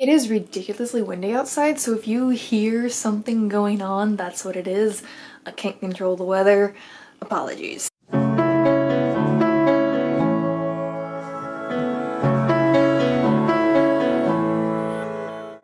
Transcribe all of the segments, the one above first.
It is ridiculously windy outside, so if you hear something going on, that's what it is. I can't control the weather. Apologies.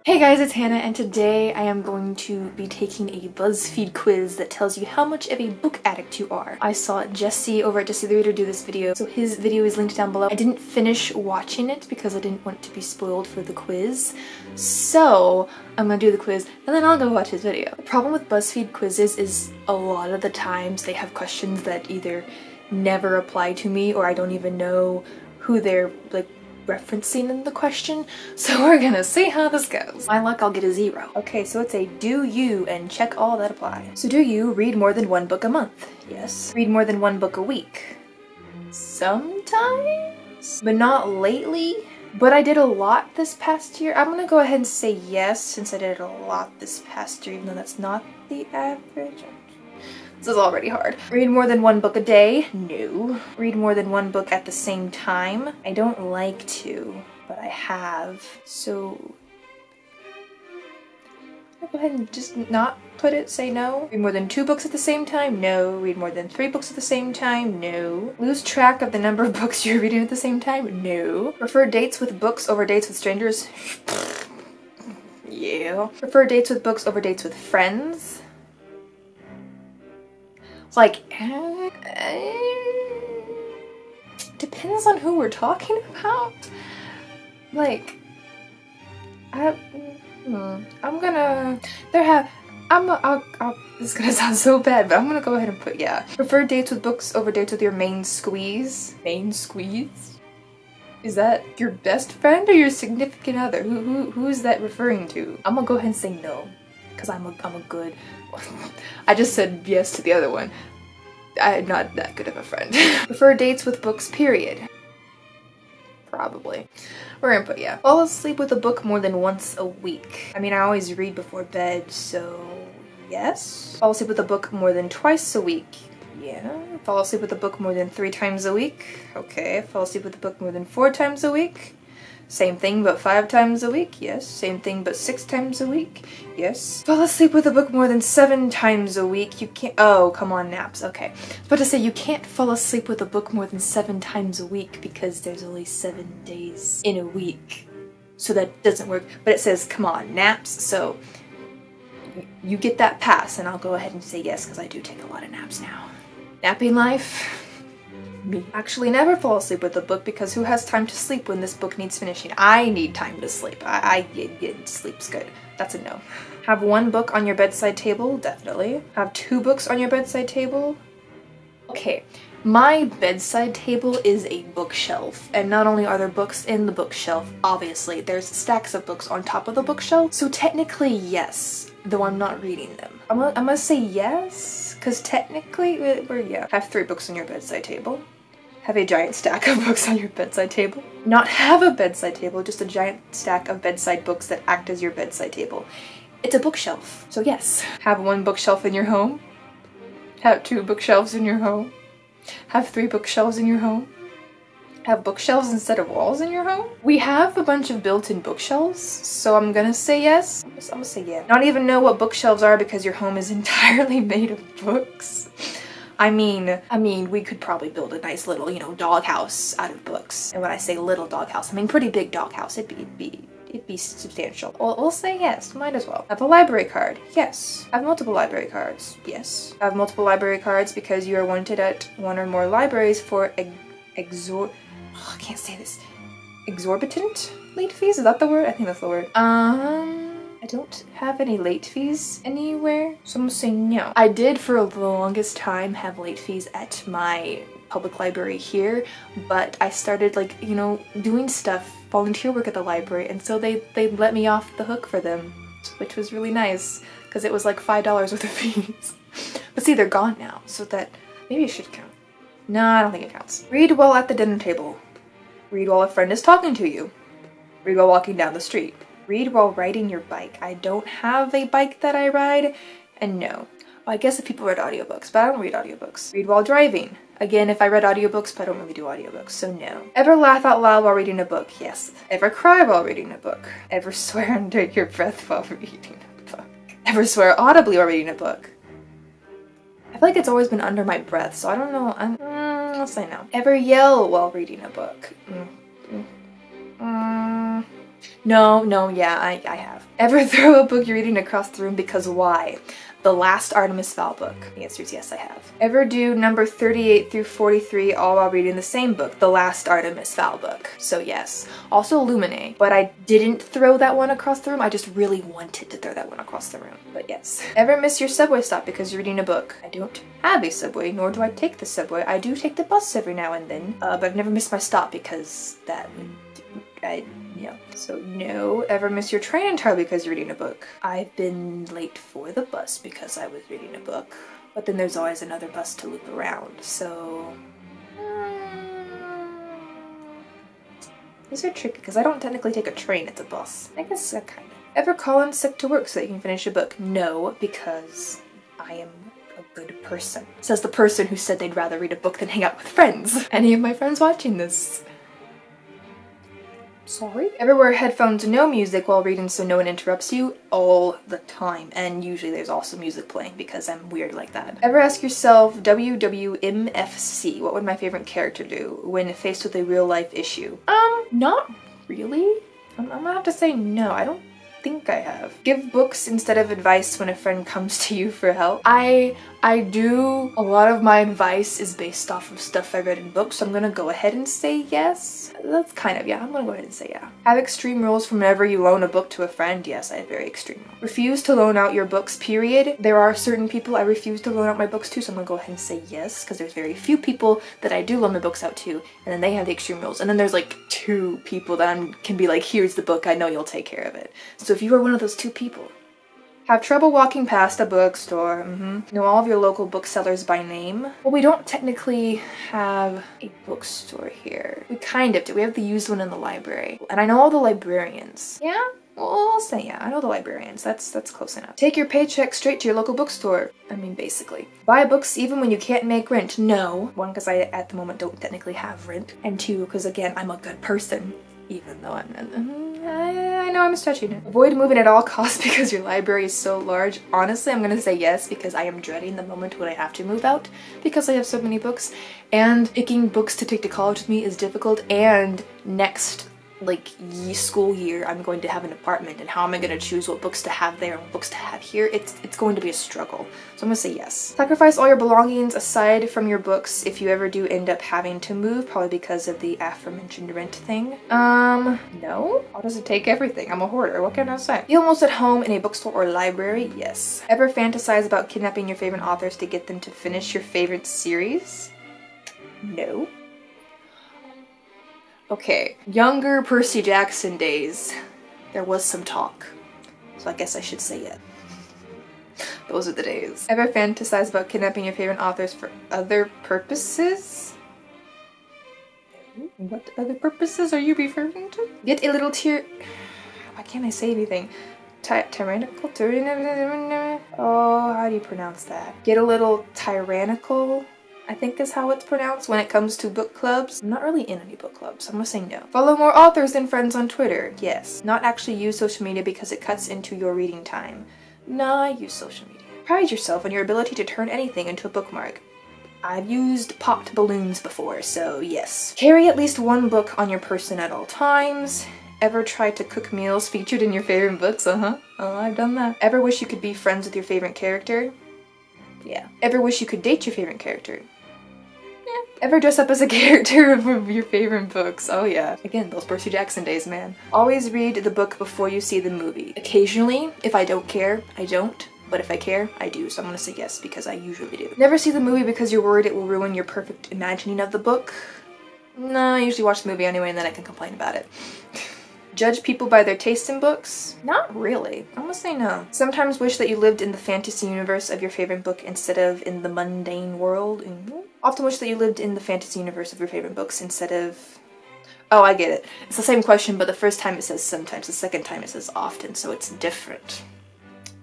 Hey guys, it's Hannah, and today I am going to be taking a BuzzFeed quiz that tells you how much of a book addict you are. I saw Jesse over at Jesse the Reader do this video, so his video is linked down below. I didn't finish watching it because I didn't want to be spoiled for the quiz, so I'm gonna do the quiz and then I'll go watch his video. The problem with BuzzFeed quizzes is a lot of the times they have questions that either never apply to me or I don't even know who they're like referencing in the question, so we're gonna see how this goes. My luck, I'll get a 0. Okay, so it's a do you and check all that apply. So do you read more than one book a month? Yes. Read more than one book a week? Sometimes, but not lately. But I did a lot this past year. I'm gonna go ahead and say yes, since I did a lot this past year, even though that's not the average. This is already hard. Read more than one book a day? No. Read more than one book at the same time? I don't like to, but I have. So I'll go ahead and just not put it, say no. Read more than 2 books at the same time? No. Read more than 3 books at the same time? No. Lose track of the number of books you're reading at the same time? No. Prefer dates with books over dates with strangers? Yeah. Prefer dates with books over dates with friends? Like, depends on who we're talking about. Like, I'm gonna, this is gonna sound so bad, but I'm gonna go ahead and put yeah. Prefer dates with books over dates with your main squeeze? Main squeeze? Is that your best friend or your significant other? Who is that referring to? I'm gonna go ahead and say no, because I'm a good, I just said yes to the other one. I'm not that good of a friend. Prefer dates with books, period. Probably. We're gonna put yeah. Fall asleep with a book more than once a week. I mean, I always read before bed, so yes. Fall asleep with a book more than twice a week. Yeah. Fall asleep with a book more than 3 times a week. Okay. Fall asleep with a book more than 4 times a week. Same thing but 5 times a week, yes. Same thing but 6 times a week, yes. Fall asleep with a book more than 7 times a week. You can't, oh, come on, naps, okay. I was about to say, you can't fall asleep with a book more than 7 times a week because there's only 7 days in a week. So that doesn't work, but it says, come on, naps, so you get that pass, and I'll go ahead and say yes because I do take a lot of naps now. Napping life? Me. Actually never fall asleep with a book because who has time to sleep when this book needs finishing? I need time to sleep. Sleep's good. That's a no. Have 1 book on your bedside table? Definitely. Have 2 books on your bedside table? Okay. My bedside table is a bookshelf, and not only are there books in the bookshelf, obviously, there's stacks of books on top of the bookshelf, so technically yes, though I'm not reading them. I'm gonna say yes, because technically, yeah. Have 3 books on your bedside table. Have a giant stack of books on your bedside table. Not have a bedside table, just a giant stack of bedside books that act as your bedside table. It's a bookshelf, so yes. Have 1 bookshelf in your home. Have 2 bookshelves in your home. Have 3 bookshelves in your home. Have bookshelves instead of walls in your home. We have a bunch of built-in bookshelves, so I'm gonna say yes. I'm gonna say yeah. Not even know what bookshelves are because your home is entirely made of books. I mean, we could probably build a nice little, you know, doghouse out of books. And when I say little doghouse, I mean pretty big doghouse. It'd be substantial. We'll say yes, might as well. Have a library card? Yes. Have multiple library cards? Yes. Have multiple library cards because you are wanted at 1 or more libraries for I can't say this. Exorbitant late fees? Is that the word? I think that's the word. I don't have any late fees anywhere, so I'm gonna say no. I did for the longest time have late fees at my public library here, but I started like, you know, doing stuff, volunteer work at the library, and so they let me off the hook for them, which was really nice because it was like $5 worth of fees. But see, they're gone now, so that maybe it should count. No, I don't think it counts. Read while at the dinner table. Read while a friend is talking to you. Read while walking down the street. Read while riding your bike. I don't have a bike that I ride, and no. Well, I guess if people read audiobooks, but I don't read audiobooks. Read while driving. Again, if I read audiobooks, but I don't really do audiobooks, so no. Ever laugh out loud while reading a book? Yes. Ever cry while reading a book? Ever swear under your breath while reading a book? Ever swear audibly while reading a book? I feel like it's always been under my breath, so I don't know. I'll say no. Ever yell while reading a book? No, yeah, I have. Ever throw a book you're reading across the room because why? The Last Artemis Fowl book. The answer is yes, I have. Ever do number 38 through 43 all while reading the same book, The Last Artemis Fowl book? So yes. Also Lumine, but I didn't throw that one across the room. I just really wanted to throw that one across the room, but yes. Ever miss your subway stop because you're reading a book? I don't have a subway, nor do I take the subway. I do take the bus every now and then, but I've never missed my stop because that would, so no. Ever miss your train entirely because you're reading a book? I've been late for the bus because I was reading a book, but then there's always another bus to loop around, so... These are tricky because I don't technically take a train, it's a bus. I guess kind of. Ever call in sick to work so that you can finish a book? No, because I am a good person. Says the person who said they'd rather read a book than hang out with friends. Any of my friends watching this? Sorry? Ever wear headphones no music while reading so no one interrupts you? All the time. And usually there's also music playing because I'm weird like that. Ever ask yourself, WWMFC, what would my favorite character do when faced with a real life issue? Not really. I'm gonna have to say no. I don't think I have. Give books instead of advice when a friend comes to you for help. I do. A lot of my advice is based off of stuff I read in books, so I'm gonna go ahead and say yes. That's kind of, yeah, I'm gonna go ahead and say yeah. Have extreme rules from whenever you loan a book to a friend? Yes, I have very extreme rules. Refuse to loan out your books, period. There are certain people I refuse to loan out my books to, so I'm gonna go ahead and say yes, because there's very few people that I do loan my books out to, and then they have the extreme rules. And then there's like 2 people that can be like, here's the book, I know you'll take care of it. So if you are one of those 2 people, have trouble walking past a bookstore. Know all of your local booksellers by name. Well, we don't technically have a bookstore here. We kind of do. We have the used one in the library. And I know all the librarians. Yeah? Well, I'll say yeah. I know the librarians. That's close enough. Take your paycheck straight to your local bookstore. I mean, basically. Buy books even when you can't make rent. No. 1, because I, at the moment, don't technically have rent. And 2, because again, I'm a good person. Even though I know I'm stretching it. Avoid moving at all costs because your library is so large. Honestly, I'm gonna say yes because I am dreading the moment when I have to move out because I have so many books, and picking books to take to college with me is difficult, and next school year I'm going to have an apartment, and how am I going to choose what books to have there and what books to have here? It's going to be a struggle. So I'm gonna say yes. Sacrifice all your belongings aside from your books if you ever do end up having to move, probably because of the aforementioned rent thing. No? I'll just take everything. I'm a hoarder. What can I say? Feel most at home in a bookstore or library? Yes. Ever fantasize about kidnapping your favorite authors to get them to finish your favorite series? No. Okay, younger Percy Jackson days, there was some talk, so I guess I should say it. Those are the days. Ever fantasize about kidnapping your favorite authors for other purposes? What other purposes are you referring to? Get a little why can't I say anything? Tyrannical? Oh, how do you pronounce that? Get a little tyrannical, I think is how it's pronounced when it comes to book clubs. I'm not really in any book clubs, so I'm gonna say no. Follow more authors than friends on Twitter? Yes. Not actually use social media because it cuts into your reading time? No, I use social media. Pride yourself on your ability to turn anything into a bookmark. I've used popped balloons before, so yes. Carry at least 1 book on your person at all times. Ever tried to cook meals featured in your favorite books? Oh, I've done that. Ever wish you could be friends with your favorite character? Yeah. Ever wish you could date your favorite character? Ever dress up as a character of your favorite books? Oh yeah. Again, those Percy Jackson days, man. Always read the book before you see the movie. Occasionally, if I don't care, I don't. But if I care, I do. So I'm gonna say yes because I usually do. Never see the movie because you're worried it will ruin your perfect imagining of the book? No, I usually watch the movie anyway and then I can complain about it. Judge people by their taste in books? Not really. I'm gonna say no. Sometimes wish that you lived in the fantasy universe of your favorite book instead of in the mundane world. Often wish that you lived in the fantasy universe of your favorite books instead of... Oh, I get it. It's the same question, but the first time it says sometimes, the second time it says often, so it's different.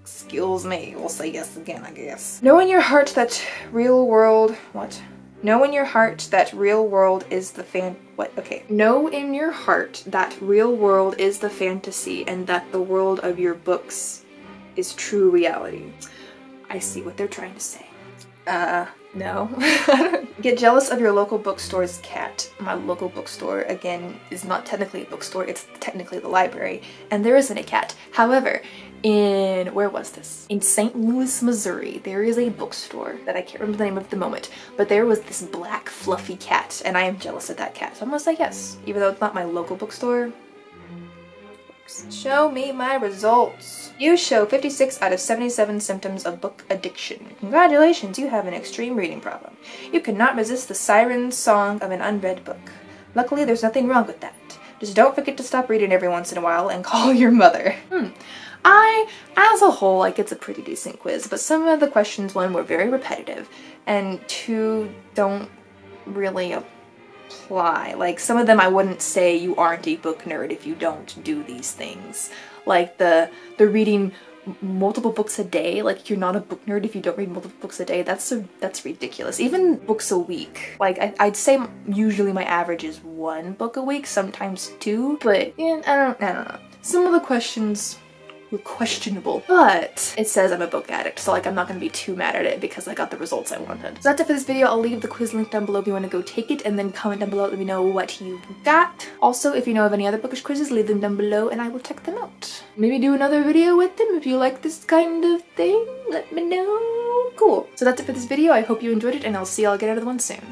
Excuse me, we'll say yes again, I guess. Know in your heart that real world, what? Know in your heart that real world is the Know in your heart that real world is the fantasy and that the world of your books is true reality. I see what they're trying to say. No. Get jealous of your local bookstore's cat. My local bookstore, again, is not technically a bookstore, it's technically the library, and there isn't a cat. However, where was this? In St. Louis, Missouri, there is a bookstore that I can't remember the name of at the moment, but there was this black fluffy cat, and I am jealous of that cat. So I'm gonna say yes, even though it's not my local bookstore. Show me my results. You show 56 out of 77 symptoms of book addiction. Congratulations, you have an extreme reading problem. You cannot resist the siren song of an unread book. Luckily, there's nothing wrong with that. Just don't forget to stop reading every once in a while and call your mother. As a whole, like, it's a pretty decent quiz, but some of the questions, one, were very repetitive, and two, don't really apply. Like, some of them I wouldn't say you aren't a book nerd if you don't do these things. Like the reading multiple books a day, like you're not a book nerd if you don't read multiple books a day. That's ridiculous. Even books a week. Like I'd say usually my average is 1 book a week, sometimes 2, but yeah, I don't know. Some of the questions were questionable, but it says I'm a book addict, so like I'm not gonna be too mad at it because I got the results I wanted. So that's it for this video. I'll leave the quiz link down below if you want to go take it, and then comment down below, let me know what you got. Also, if you know of any other bookish quizzes, leave them down below and I will check them out. Maybe do another video with them if you like this kind of thing. Let me know. Cool. So that's it for this video. I hope you enjoyed it, and I'll see y'all again in another one soon.